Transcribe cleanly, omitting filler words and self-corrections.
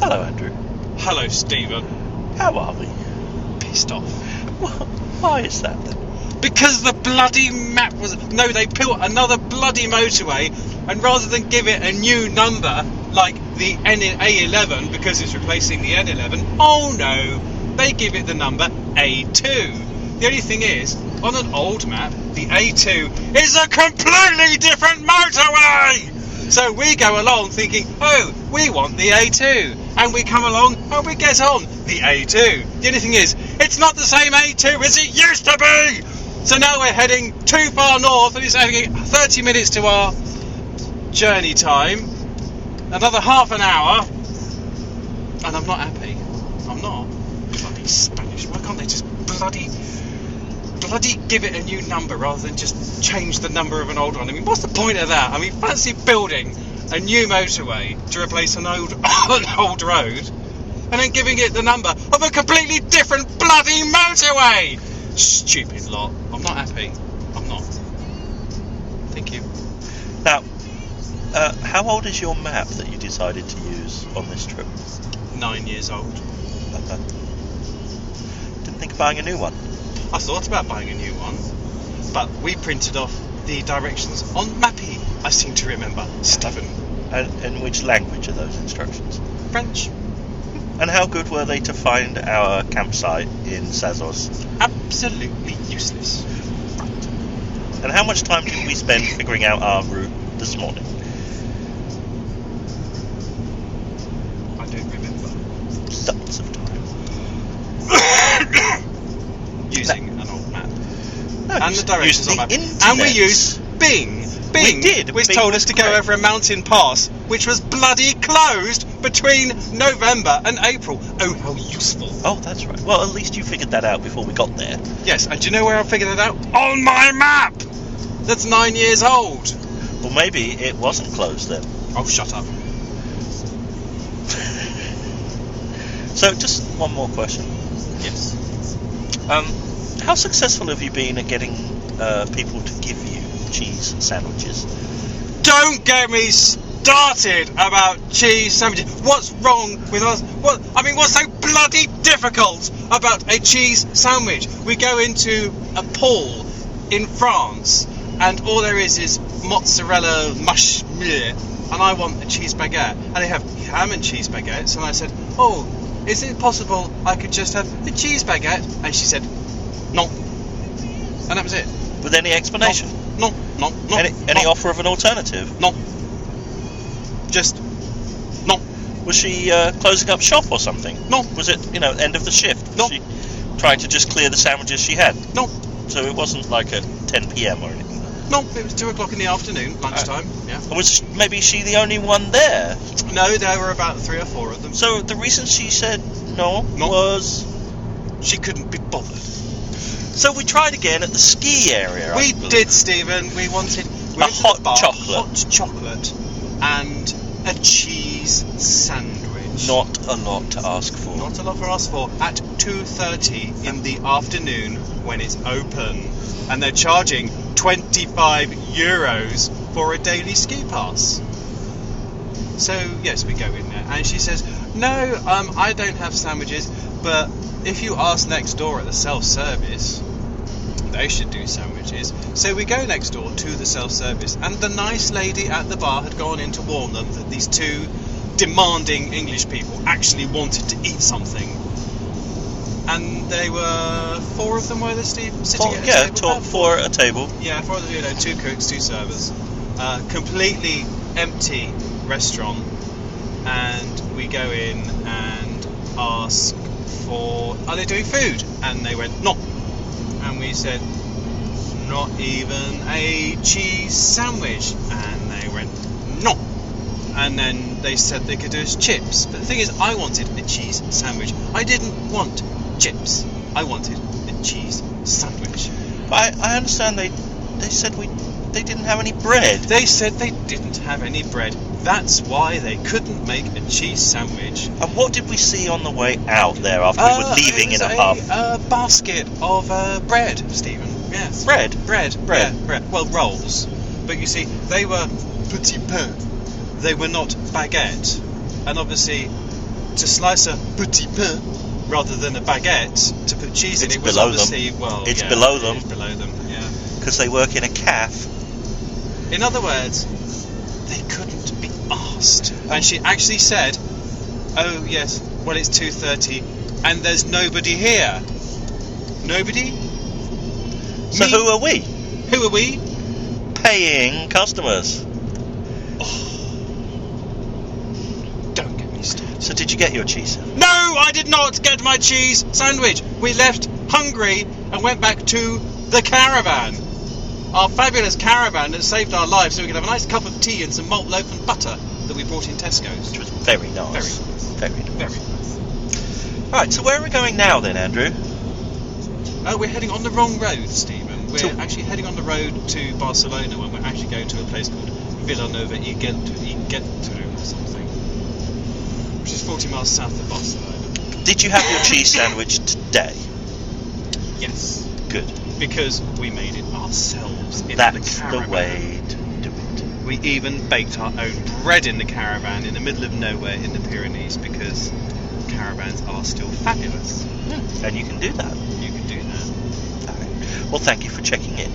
Hello, Andrew. Hello, Stephen. How are we? Pissed off. Why is that then? Because the bloody map was... No, they built another bloody motorway, and rather than give it a new number, like the A11, because it's replacing the N11, oh no, they give it the number A2. The only thing is, on an old map, the A2 is a completely different motorway! So we go along thinking, oh, we want the A2. And we come along and we get on the A2. The only thing is, it's not the same A2 as it used to be! So now we're heading too far north, and it's adding 30 minutes to our journey time. Another half an hour. And I'm not happy. I'm not. Bloody Spanish. Why can't they just bloody give it a new number rather than just change the number of an old one? I mean, what's the point of that? I mean, fancy building a new motorway to replace an old road and then giving it the number of a completely different bloody motorway. Stupid lot. I'm not happy. I'm not. Thank you. Now, how old is your map that you decided to use on this trip? 9 years old. Didn't think of buying a new one? I thought about buying a new one, but we printed off the directions on Mappy, I seem to remember, Stephen. And in which language are those instructions? French. And how good were they to find our campsite in Sazos? Absolutely useless. Right. And how much time did we spend figuring out our route this morning? I don't remember. Lots of time. Using an old map. No, and the directions on the map. internet. And we used Bing. Bing, we did. which Bing told us to go great. over a mountain pass, which was bloody closed between November and April. Oh, how useful. Oh, that's right. Well, at least you figured that out before we got there. Yes, and do you know where I figured it out? On my map! That's 9 years old. Well, maybe it wasn't closed then. Oh, shut up. So, just one more question. Yes. How successful have you been at getting people to give you cheese sandwiches? Don't get me started about cheese sandwiches. What's wrong with us? What's so bloody difficult about a cheese sandwich? We go into a Paul in France, and all there is mozzarella mush, and I want a cheese baguette. And they have ham and cheese baguettes, and I said, oh, is it possible I could just have the cheese baguette? And she said, no. And that was it. With any explanation? No. Any offer of an alternative? No. Just no. Was she closing up shop or something? No. Was it, end of the shift? Was No. she trying to just clear the sandwiches she had? No. So it wasn't like at 10 p.m. or anything? No, it was 2 o'clock in the afternoon, lunchtime, yeah. Was maybe she the only one there? No, there were about 3 or 4 of them. So the reason she said no was... She couldn't be bothered. So we tried again at the ski area. We did, Stephen. We wanted a hot chocolate. Hot chocolate and a cheese sandwich. Not a lot to ask for. Not a lot to ask for at 2:30 in the afternoon when it's open, and they're charging €25 for a daily ski pass. So yes, we go in there, and she says, "No, I don't have sandwiches, but if you ask next door at the self-service, they should do sandwiches." So we go next door to the self-service, and the nice lady at the bar had gone in to warn them that these 2 demanding English people actually wanted to eat something. And they were 4 of them, were there, Steve? Sitting at a table? 4 at a table. Yeah, 4 of them, 2 cooks, 2 servers. Completely empty restaurant. And we go in and ask for, are they doing food? And they went, no. And we said, not even a cheese sandwich? And they went, no. And then they said they could do us chips. But the thing is, I wanted a cheese sandwich. I didn't want chips. I wanted a cheese sandwich. But I understand they said they didn't have any bread. They said they didn't have any bread. That's why they couldn't make a cheese sandwich. And what did we see on the way out there after we were leaving in a pub? A basket of bread, Stephen. Yes. Bread? Bread. Yeah, bread. Well, rolls. But you see, they were petit pain. They were not baguette. And obviously, to slice a petit pain rather than a baguette to put cheese in, It's it was below obviously them. well. It's yeah, below it them. is below them. Yeah. Because they work in a cafe. In other words, they couldn't be asked. And she actually said, "Oh yes, well it's 2:30, and there's nobody here." Nobody. So Me? who are we? Who are we? Paying customers. Don't get me started. So did you get your cheese? No, I did not get my cheese sandwich. We left hungry and went back to the Caravan. Our fabulous Caravan that saved our lives so we could have a nice cup of tea and some malt loaf and butter that we bought in Tesco's. Which was very nice. Very Very nice. Very nice. Right, so where are we going now then, Andrew? We're heading on the wrong road, Stephen. We're To- actually heading on the road to Barcelona when we're actually going to a place called Vilanova i Geltrú or something, which is 40 miles south of Barcelona. Did you have your cheese sandwich today? Yes, Good. because we made it ourselves in That's the the Caravan. way to do it. We even baked our own bread in the Caravan in the middle of nowhere in the Pyrenees because caravans are still fabulous. And you can do that. You can do that. All right. Well, thank you for checking in.